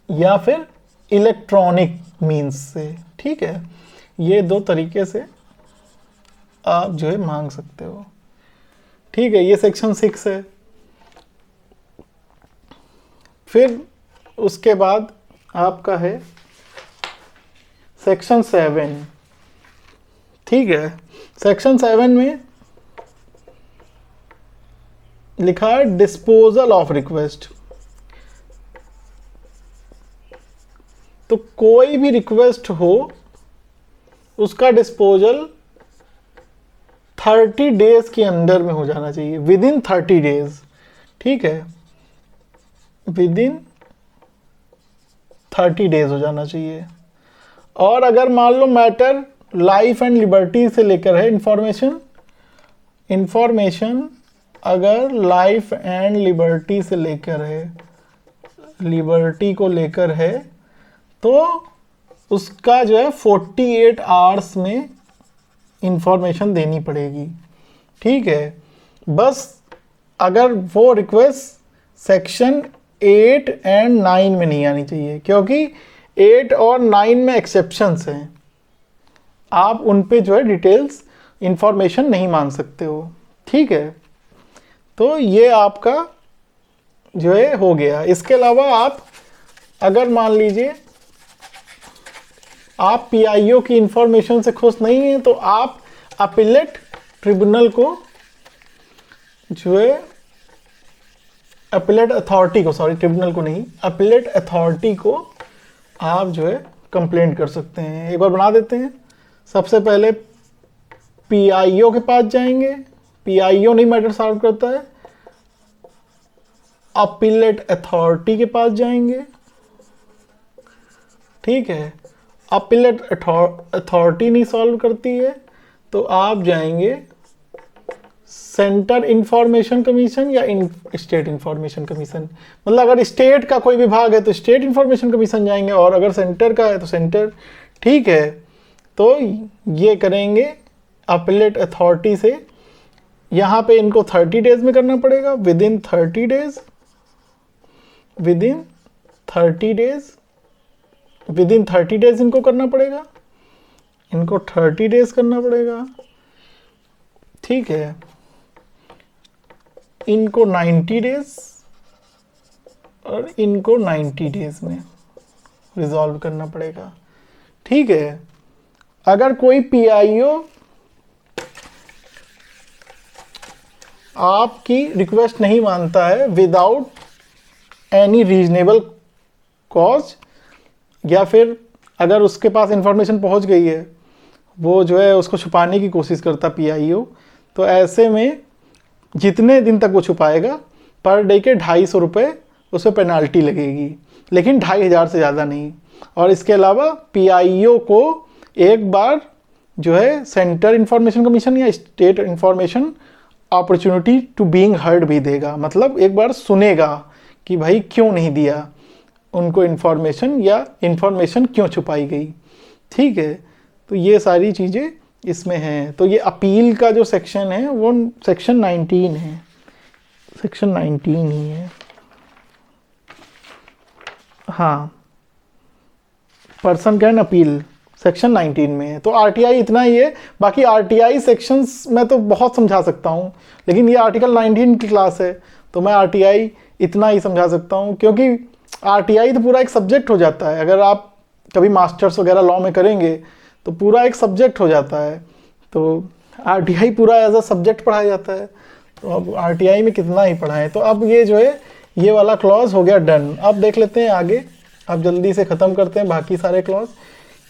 या फिर इलेक्ट्रॉनिक मींस से। ठीक है, ये 2 तरीके से आप जो है मांग सकते हो। ठीक है, ये सेक्शन 6 है। फिर उसके बाद आपका है सेक्शन 7। ठीक है, सेक्शन 7 में लिखा है डिस्पोजल ऑफ रिक्वेस्ट। तो कोई भी रिक्वेस्ट हो उसका डिस्पोजल 30 डेज के अंदर में हो जाना चाहिए, विद इन 30 डेज। ठीक है, विद इन 30 डेज हो जाना चाहिए। और अगर मान लो मैटर लाइफ एंड लिबर्टी से लेकर है, इंफॉर्मेशन अगर लाइफ एंड लिबर्टी से लेकर है, लिबर्टी को लेकर है, तो उसका जो है 48 आवर्स में इंफॉर्मेशन देनी पड़ेगी। ठीक है, बस अगर वो रिक्वेस्ट सेक्शन 8 एंड 9 में नहीं आनी चाहिए, क्योंकि 8 और 9 में एक्सेप्शंस हैं, आप उन पे जो है डिटेल्स इंफॉर्मेशन नहीं मांग सकते हो। ठीक है, तो ये आपका जो है हो गया। इसके अलावा आप अगर मान लीजिए आप PIO की इंफॉर्मेशन से खुश नहीं हैं, तो आप अपीलेट ट्रिब्यूनल को जो है, अपीलेट अथॉरिटी को, सॉरी ट्रिब्यूनल को नहीं, अपीलेट अथॉरिटी को आप जो है कंप्लेंट कर सकते हैं। एक बार बना देते हैं। सबसे पहले PIO के पास जाएंगे, PIO नहीं मैटर सॉल्व करता है, अपीलेट अथॉरिटी के पास जाएंगे। ठीक है, अपीलेट अथॉरिटी नहीं सॉल्व करती है तो आप जाएंगे सेंटर इंफॉर्मेशन कमीशन या स्टेट इंफॉर्मेशन कमीशन, मतलब अगर स्टेट का कोई विभाग है तो स्टेट इंफॉर्मेशन कमीशन जाएंगे, और अगर सेंटर का है तो सेंटर। ठीक है, तो ये करेंगे अपीलेट अथॉरिटी से। यहाँ पे इनको 30 डेज में करना पड़ेगा, with in 30 days, with in 30 days, with in 30 days इनको करना पड़ेगा, इनको 30 डेज करना पड़ेगा। ठीक है, इनको 90 डेज और इनको 90 डेज में रिजॉल्व करना पड़ेगा। ठीक है, अगर कोई पीआईओ आपकी रिक्वेस्ट नहीं मानता है विदाउट एनी रीजनेबल कॉज, या फिर अगर उसके पास इंफॉर्मेशन पहुंच गई है, वो जो है उसको छुपाने की कोशिश करता पीआईओ, तो ऐसे में जितने दिन तक वो छुपाएगा पर डे के 250 रुपये उस पर पेनाल्टी लगेगी, लेकिन 2500 से ज़्यादा नहीं। और इसके अलावा पीआईओ को एक बार जो है सेंटर इंफॉर्मेशन कमीशन या state information opportunity to being heard भी देगा, मतलब एक बार सुनेगा कि भाई क्यों नहीं दिया उनको इन्फॉर्मेशन, या इन्फॉर्मेशन क्यों छुपाई गई। ठीक है, तो ये सारी चीज़ें इसमें हैं। तो ये अपील का जो सेक्शन है वो सेक्शन 19 है, सेक्शन 19 ही है। हाँ, पर्सन कैन अपील सेक्शन 19 में है। तो आरटीआई इतना ही है, बाकी आरटीआई सेक्शंस मैं तो बहुत समझा सकता हूँ, लेकिन ये आर्टिकल 19 की क्लास है तो मैं आरटीआई इतना ही समझा सकता हूँ, क्योंकि आरटीआई तो पूरा एक सब्जेक्ट हो जाता है। अगर आप कभी मास्टर्स वगैरह लॉ में करेंगे तो पूरा एक सब्जेक्ट हो जाता है, तो आरटीआई पूरा एज अ सब्जेक्ट पढ़ाया जाता है। तो अब आरटीआई में कितना ही पढ़ाएं। तो अब ये जो है ये वाला क्लॉज हो गया डन। अब देख लेते हैं आगे, अब जल्दी से ख़त्म करते हैं बाकी सारे क्लॉज,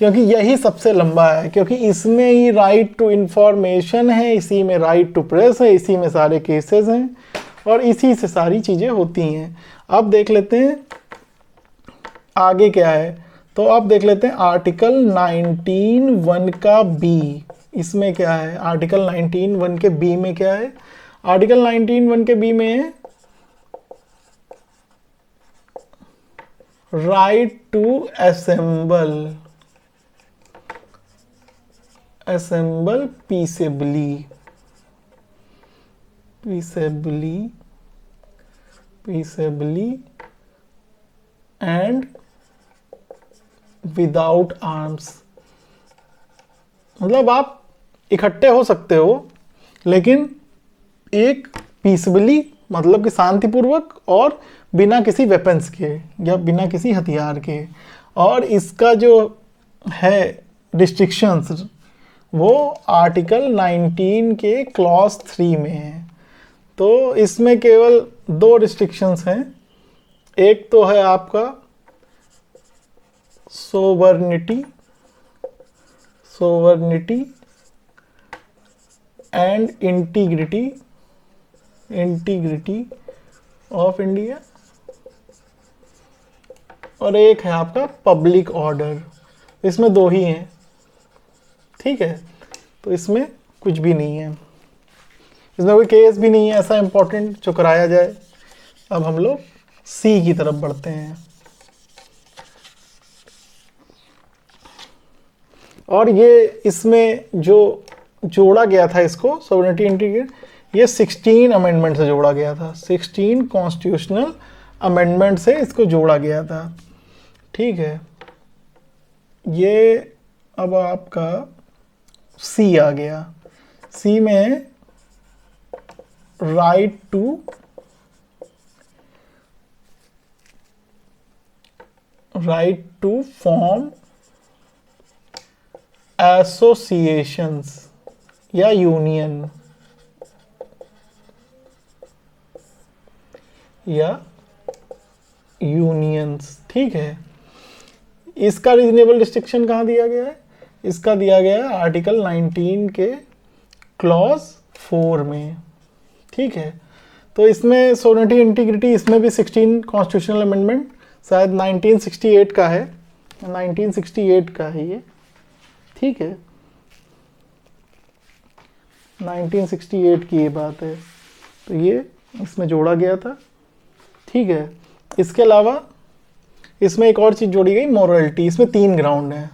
क्योंकि यही सबसे लंबा है, क्योंकि इसमें ही राइट टू इंफॉर्मेशन है, इसी में राइट टू प्रेस है, इसी में सारे केसेस हैं और इसी से सारी चीज़ें होती हैं। अब देख लेते हैं आगे क्या है। तो अब देख लेते हैं आर्टिकल 19(1) का बी, इसमें क्या है। आर्टिकल 19(1) के बी में क्या है। आर्टिकल 19(1) के बी में है right to assemble, assemble peaceably, peaceably, peaceably and without arms. मतलब आप इकट्ठे हो सकते हो, लेकिन एक पीसबली मतलब कि शांतिपूर्वक और बिना किसी वेपन्स के या बिना किसी हथियार के। और इसका जो है रिस्ट्रिक्शंस वो आर्टिकल 19 के क्लॉज 3 में है। तो इसमें केवल 2 रिस्ट्रिक्शंस हैं। एक तो है आपका sovereignty, sovereignty and integrity, integrity of India, और एक है आपका पब्लिक ऑर्डर। इसमें 2 ही हैं, ठीक है। तो इसमें कुछ भी नहीं है, इसमें कोई केस भी नहीं है ऐसा इम्पोर्टेंट जो कराया जाए। अब हम लोग सी की तरफ बढ़ते हैं। और ये इसमें जो जोड़ा गया था इसको सॉवरेनिटी इंटीग्रेट, ये 16 अमेंडमेंट से जोड़ा गया था। 16 कॉन्स्टिट्यूशनल अमेंडमेंट से इसको जोड़ा गया था, ठीक है। ये अब आपका सी आ गया। सी में राइट टू फॉर्म एसोसिएशंस या यूनियन, या यूनियंस, ठीक है। इसका रीजनेबल रिस्ट्रिक्शन कहाँ दिया गया है। इसका दिया गया है आर्टिकल 19 के क्लॉज 4 में, ठीक है। तो इसमें सॉवरेनिटी इंटीग्रिटी, इसमें भी 16 कॉन्स्टिट्यूशनल अमेंडमेंट शायद 1968 का है, 1968 का है ये, ठीक है। 1968 की ये बात है, तो ये इसमें जोड़ा गया था। ठीक है, इसके अलावा इसमें एक और चीज़ जोड़ी गई, मॉरलिटी। इसमें 3 ग्राउंड हैं,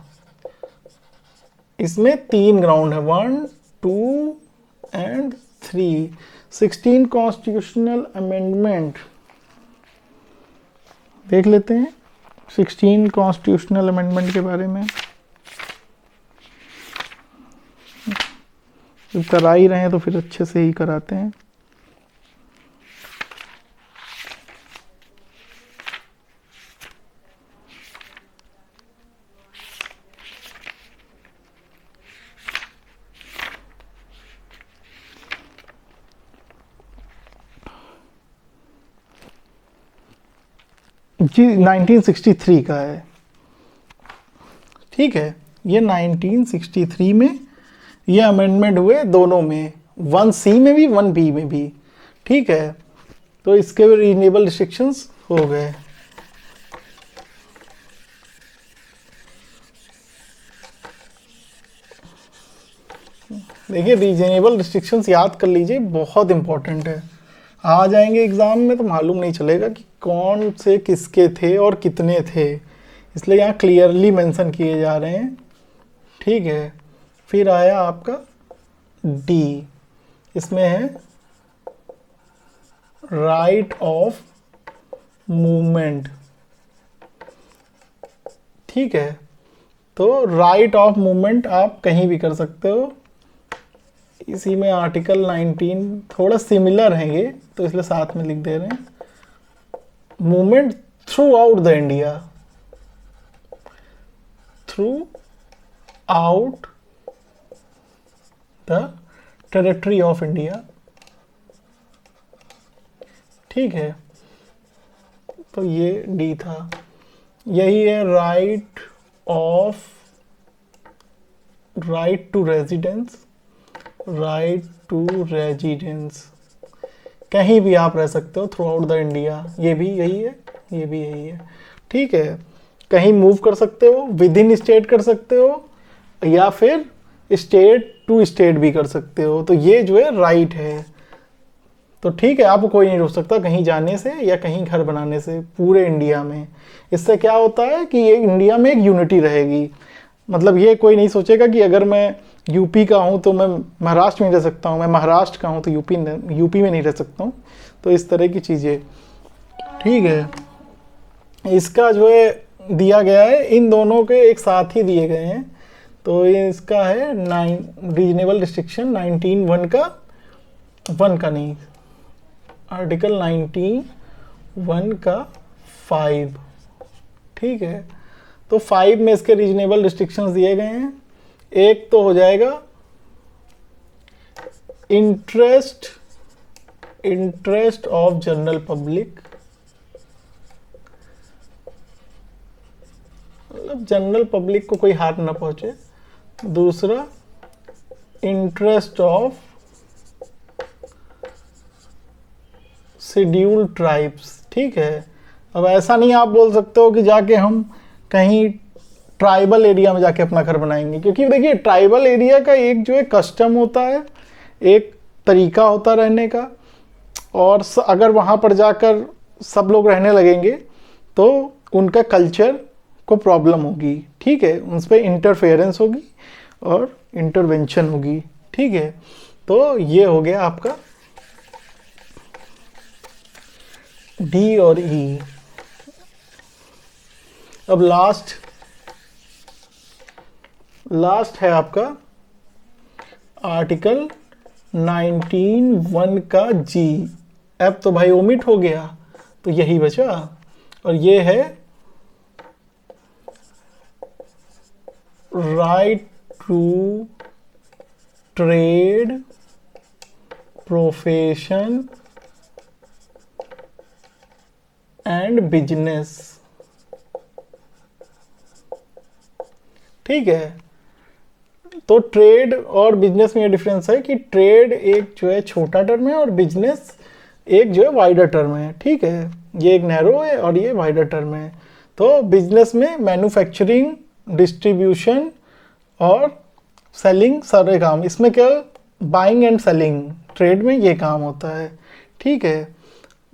इसमें 3 ग्राउंड है, 1, 2 एंड 3। 16 कॉन्स्टिट्यूशनल अमेंडमेंट देख लेते हैं, 16 कॉन्स्टिट्यूशनल अमेंडमेंट के बारे में। जब करा ही रहे हैं तो फिर अच्छे से ही कराते हैं। जी 1963 का है। ठीक है, ये 1963 में ये अमेंडमेंट हुए दोनों में, 1C में भी 1B में भी। ठीक है, तो इसके रीजनेबल रिस्ट्रिक्शंस हो गए। देखिए, रीजनेबल रिस्ट्रिक्शंस याद कर लीजिए, बहुत इंपॉर्टेंट है। आ जाएंगे एग्ज़ाम में तो मालूम नहीं चलेगा कि कौन से किसके थे और कितने थे, इसलिए यहाँ क्लियरली मेंशन किए जा रहे हैं। ठीक है, फिर आया आपका डी, इसमें है राइट ऑफ मूवमेंट। ठीक है, तो राइट ऑफ मूवमेंट आप कहीं भी कर सकते हो। इसी में आर्टिकल 19 थोड़ा सिमिलर हैंगे, तो इसलिए साथ में लिख दे रहे हैं, movement throughout the India, throughout the territory of India. ठीक है, तो ये डी था। यही है right to residence, right to residence, कहीं भी आप रह सकते हो थ्रू आउट द इंडिया। ये भी यही है, ये भी यही है। ठीक है, कहीं मूव कर सकते हो, विद इन स्टेट कर सकते हो, या फिर स्टेट टू स्टेट भी कर सकते हो। तो ये जो है राइट है। तो ठीक है, आपको कोई नहीं रोक सकता कहीं जाने से या कहीं घर बनाने से पूरे इंडिया में। इससे क्या होता है कि ये इंडिया में एक यूनिटी रहेगी। मतलब ये कोई नहीं सोचेगा कि अगर मैं यूपी का हूँ तो मैं महाराष्ट्र में रह सकता हूँ, मैं महाराष्ट्र का हूँ तो यूपी में नहीं रह सकता हूँ। तो इस तरह की चीज़ें। ठीक है, इसका जो है दिया गया है, इन दोनों के एक साथ ही दिए गए हैं। तो ये इसका है रीजनेबल रिस्ट्रिक्शन 19(1) का, 1 का नहीं, आर्टिकल 19(1) का 5। ठीक है, तो 5 में इसके रीजनेबल रिस्ट्रिक्शंस दिए गए हैं। एक तो हो जाएगा इंटरेस्ट ऑफ जनरल पब्लिक, मतलब जनरल पब्लिक को कोई हार्म ना पहुंचे। दूसरा, इंटरेस्ट ऑफ शेड्यूल्ड ट्राइब्स। ठीक है, अब ऐसा नहीं आप बोल सकते हो कि जाके हम कहीं ट्राइबल एरिया में जाके अपना घर बनाएंगे, क्योंकि देखिए ट्राइबल एरिया का एक जो है कस्टम होता है, एक तरीका होता रहने का, और अगर वहाँ पर जाकर सब लोग रहने लगेंगे तो उनका कल्चर को प्रॉब्लम होगी। ठीक है, उस पर इंटरफेरेंस होगी और इंटरवेंशन होगी। ठीक है, तो ये हो गया आपका डी और ई। अब लास्ट है आपका आर्टिकल 19(1) का जी। अब तो भाई ओमिट हो गया, तो यही बचा, और ये है right to trade, profession and business. ठीक है, तो ट्रेड और बिजनेस में ये डिफरेंस है कि ट्रेड एक जो है छोटा टर्म है और बिजनेस एक जो है वाइडर टर्म है। ठीक है, ये एक नैरो है और ये वाइडर टर्म है। तो बिजनेस में मैन्युफैक्चरिंग, डिस्ट्रीब्यूशन और सेलिंग सारे काम, इसमें क्या बाइंग एंड सेलिंग, ट्रेड में ये काम होता है, ठीक है।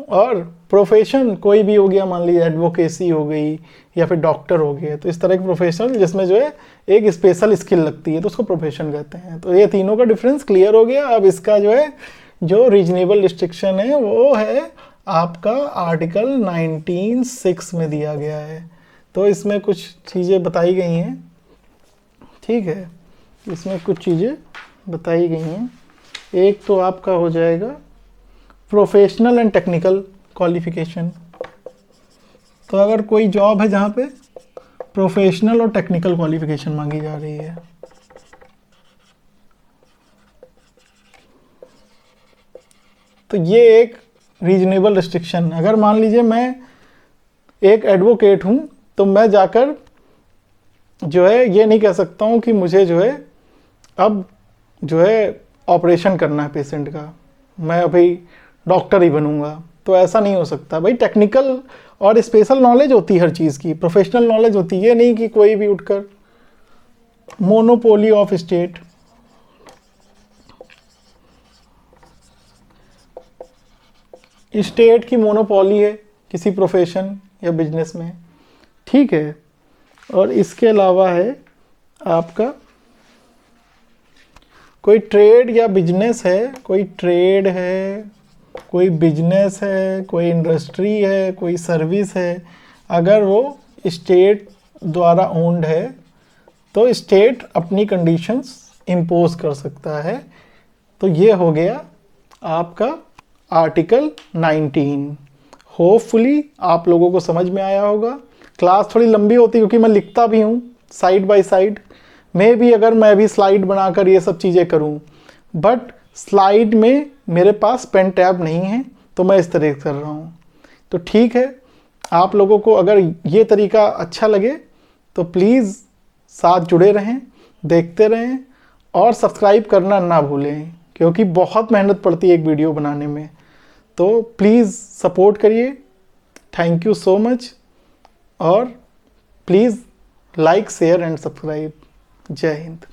और प्रोफेशन कोई भी हो गया, मान लीजिए एडवोकेसी हो गई या फिर डॉक्टर हो गया, तो इस तरह के प्रोफेशन जिसमें जो है एक स्पेशल स्किल लगती है तो उसको प्रोफेशन कहते हैं। तो ये तीनों का डिफरेंस क्लियर हो गया। अब इसका जो है जो रीजनेबल रिस्ट्रिक्शन है वो है आपका आर्टिकल 19(6) में दिया गया है। तो इसमें कुछ चीज़ें बताई गई हैं, ठीक है, इसमें कुछ चीज़ें बताई गई हैं। एक तो आपका हो जाएगा प्रोफेशनल एंड टेक्निकल क्वालिफिकेशन। तो अगर कोई जॉब है जहाँ पे प्रोफेशनल और टेक्निकल क्वालिफिकेशन मांगी जा रही है, तो ये एक रीजनेबल रिस्ट्रिक्शन। अगर मान लीजिए मैं एक एडवोकेट हूँ तो मैं जाकर जो है ये नहीं कह सकता हूँ कि मुझे जो है अब जो है ऑपरेशन करना है पेशेंट का, मैं अभी डॉक्टर ही बनूंगा, तो ऐसा नहीं हो सकता भाई। टेक्निकल और स्पेशल नॉलेज होती है हर चीज़ की, प्रोफेशनल नॉलेज होती है, ये नहीं कि कोई भी उठकर मोनोपोली ऑफ स्टेट, स्टेट की मोनोपोली है किसी प्रोफेशन या बिजनेस में, ठीक है। और इसके अलावा है आपका कोई ट्रेड या बिजनेस है, कोई ट्रेड है, कोई बिजनेस है, कोई इंडस्ट्री है, कोई सर्विस है, अगर वो स्टेट द्वारा ओन्ड है तो स्टेट अपनी कंडीशंस इम्पोज कर सकता है। तो ये हो गया आपका आर्टिकल 19। होपफुली आप लोगों को समझ में आया होगा। क्लास थोड़ी लंबी होती है क्योंकि मैं लिखता भी हूँ साइड बाय साइड में भी, अगर मैं भी स्लाइड बनाकर ये सब चीज़ें करूँ, बट स्लाइड में मेरे पास पेन टैब नहीं है तो मैं इस तरह कर रहा हूँ। तो ठीक है, आप लोगों को अगर ये तरीका अच्छा लगे तो प्लीज़ साथ जुड़े रहें, देखते रहें और सब्सक्राइब करना ना भूलें क्योंकि बहुत मेहनत पड़ती है एक वीडियो बनाने में। तो प्लीज़ सपोर्ट करिए। Thank you so much. और please like, share and subscribe. जय हिंद।